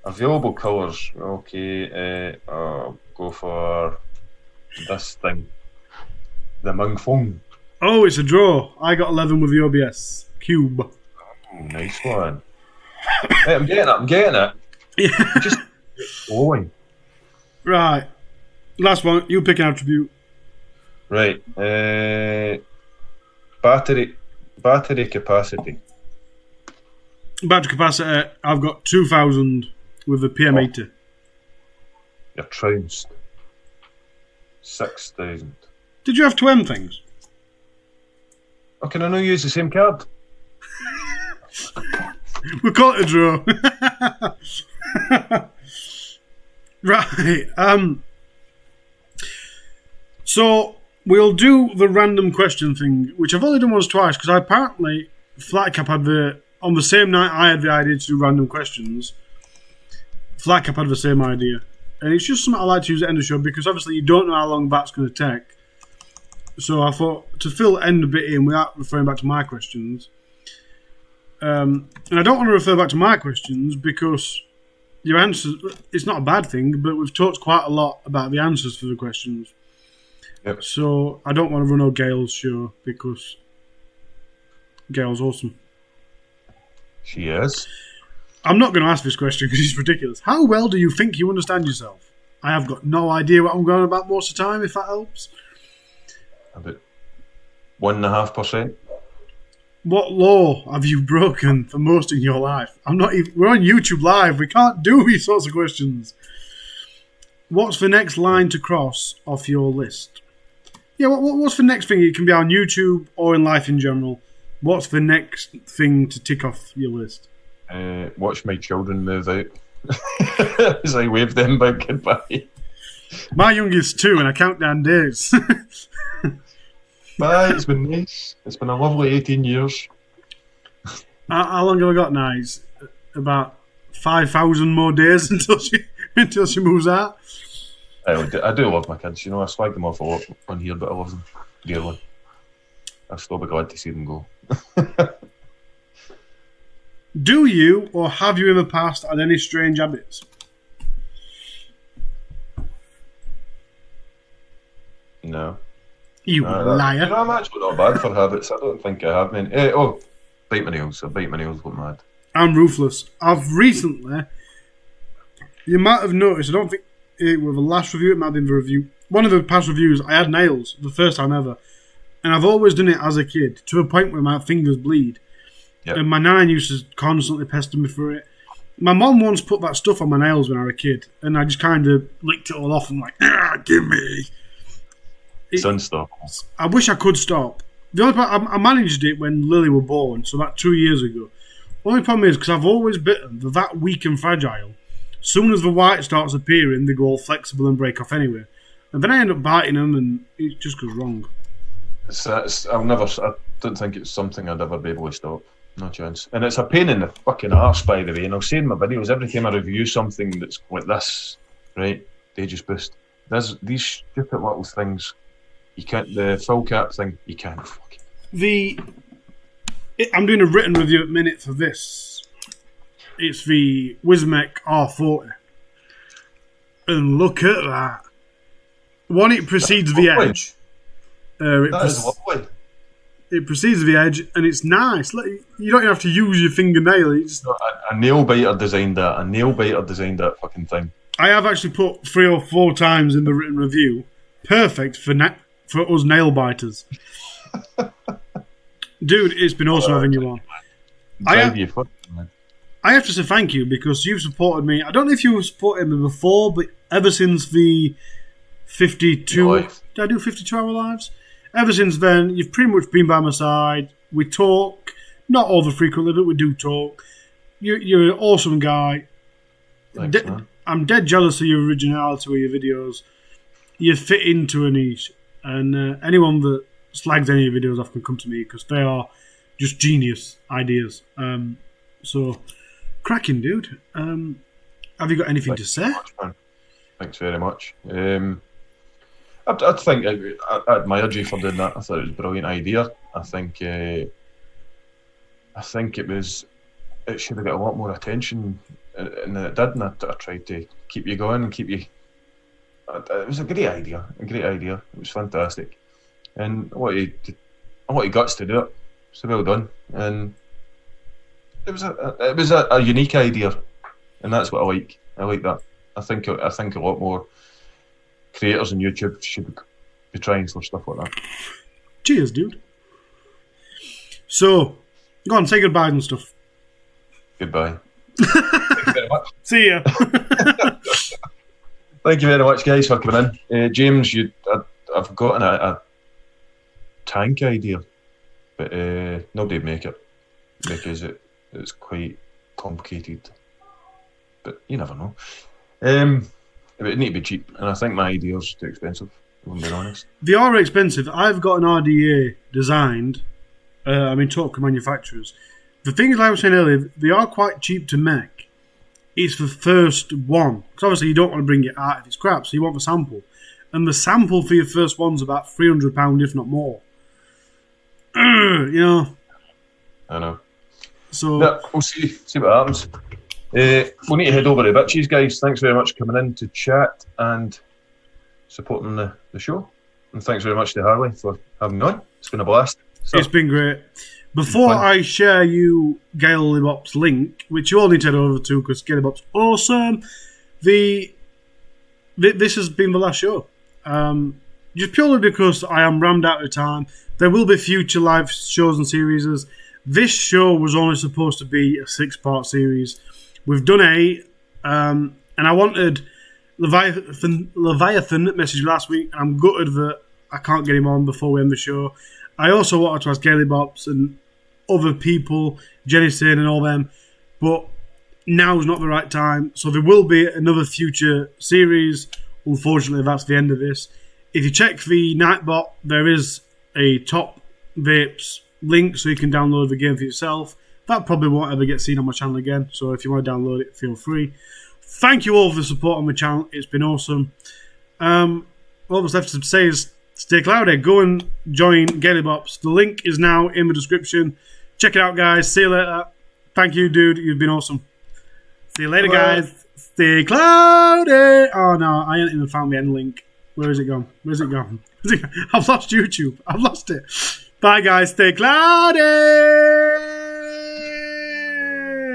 Available colours. Okay, I'll go for this thing. The Mung Fung. Oh, it's a draw. I got 11 with the OBS. Cube. Oh, nice one. Hey, I'm getting it. Yeah. Just flowing. Right. Last one. You pick an attribute. Right. Battery capacity. Battery capacity, I've got 2,000 with the PM80. You're trounced. 6,000. Did you have 2 M things? Oh, can I not use the same card? We'll call it a draw. Right. So we'll do the random question thing, which I've only done once twice because apparently Flatcap had on the same night I had the idea to do random questions. Flatcap had the same idea, and it's just something I like to use at the end of the show because obviously you don't know how long that's going to take. So I thought to fill end a bit in without referring back to my questions. And I don't want to refer back to my questions because your answers, it's not a bad thing, but we've talked quite a lot about the answers for the questions. Yep. So I don't want to run out Gail's show because Gail's awesome. She is. I'm not going to ask this question because it's ridiculous. How well do you think you understand yourself? I have got no idea what I'm going about most of the time, if that helps. About 1.5%. What law have you broken for most in your life? We're on YouTube Live. We can't do these sorts of questions. What's the next line to cross off your list? Yeah, what's the next thing? It can be on YouTube or in life in general. What's the next thing to tick off your list? Watch my children move out as I wave them big goodbye. My youngest 2 and I count down days. Bye, it's been nice. It's been a lovely 18 years. How long have I got now? It's about 5,000 more days until she moves out. I do love my kids, you know. I swag them off a lot on here, but I love them dearly. I'll still be glad to see them go. Do you or have you in the past had any strange habits? No. You liar. You know, I'm actually not bad for habits. I don't think I have many. Bite my nails. I bite my nails like mad. I'm ruthless. I've recently, you might have noticed, I don't think it was the last review, it might have been the review. One of the past reviews, I had nails, the first time ever. And I've always done it as a kid, to a point where my fingers bleed. Yep. And my nan used to constantly pester me for it. My mum once put that stuff on my nails when I was a kid, and I just kind of licked it all off and give me. It's unstoppable. I wish I could stop. The only problem, I managed it when Lily was born, so about 2 years ago. The only problem is, because I've always bitten, they're that weak and fragile. As soon as the white starts appearing, they go all flexible and break off anyway. And then I end up biting them, and it just goes wrong. I don't think it's something I'd ever be able to stop. No chance. And it's a pain in the fucking arse, by the way. And I'll say in my videos, every time I review something that's like this, right, they just boost. There's these stupid little things. You can't, the full cap thing, you can't fucking. I'm doing a written review at the minute for this. It's the Wismec R40. And look at that. One, it precedes the Edge. That is lovely. It precedes the edge, and it's nice. Like, you don't even have to use your fingernail. It's just... A nail biter designed that. A nail biter designed that fucking thing. I have actually put 3 or 4 times in the written review. Perfect for us nail biters. Dude, it's been awesome having you on. I have to say thank you because you've supported me. I don't know if you supported me before, but ever since the 52... Did I do 52-hour lives? Ever since then, you've pretty much been by my side. We talk, not over frequently, but we do talk. You're an awesome guy. Thanks, man. I'm dead jealous of your originality with your videos. You fit into a niche. And anyone that slags any of your videos off can come to me because they are just genius ideas. So, cracking, dude. Have you got anything to say? Thanks very much. I think I admired you for doing that. I thought it was a brilliant idea. I think it should have got a lot more attention than it did, and I tried to keep you going and keep you. It was a great idea. It was fantastic, and I want you guts to do it. So well done, and it was a unique idea, and that's what I like. I like that. I think a lot more creators on YouTube should be trying for stuff like that. Cheers, dude. So, go on, say goodbye and stuff. Goodbye. Thank you very much. See ya. Thank you very much, guys, for coming in. James, I've gotten a tank idea, but nobody would make it because it's quite complicated. But you never know. It would need to be cheap, and I think my idea's too expensive, if I'm being honest. They are expensive. I've got an RDA designed. Talk to manufacturers. The thing is, like I was saying earlier, they are quite cheap to make. It's the first one. Because obviously you don't want to bring it out if it's crap, so you want the sample. And the sample for your first one's about £300, if not more. You know? I know. So yeah, we'll see what happens. We'll need to head over to Bitches, guys. Thanks very much for coming in to chat and supporting the show. And thanks very much to Harley for having me on. It's been a blast. So, it's been great. Before I share you Gaily Bop's link, which you all need to head over to because Gaily Bop's awesome, this has been the last show. Just purely because I am rammed out of time. There will be future live shows and series. This show was only supposed to be a 6-part series. We've done 8, and I wanted Leviathan message last week, and I'm gutted that I can't get him on before we end the show. I also wanted to ask Gaily Bops and other people, Jenny Sane and all them, but now's not the right time. So there will be another future series. Unfortunately, that's the end of this. If you check the Nightbot, there is a Top Vapes link so you can download the game for yourself. That probably won't ever get seen on my channel again, so if you want to download it, feel free. Thank you all for the support on my channel. It's been awesome. All that's left to say is stay cloudy. Go and join Gaily Bops. The link is now in the description. Check it out, guys. See you later. Thank you, dude. You've been awesome. See you later, guys. Stay cloudy. Oh, no. I ain't even found the end link. Where is it gone? Where's it gone? I've lost YouTube. I've lost it. Bye, guys. Stay cloudy.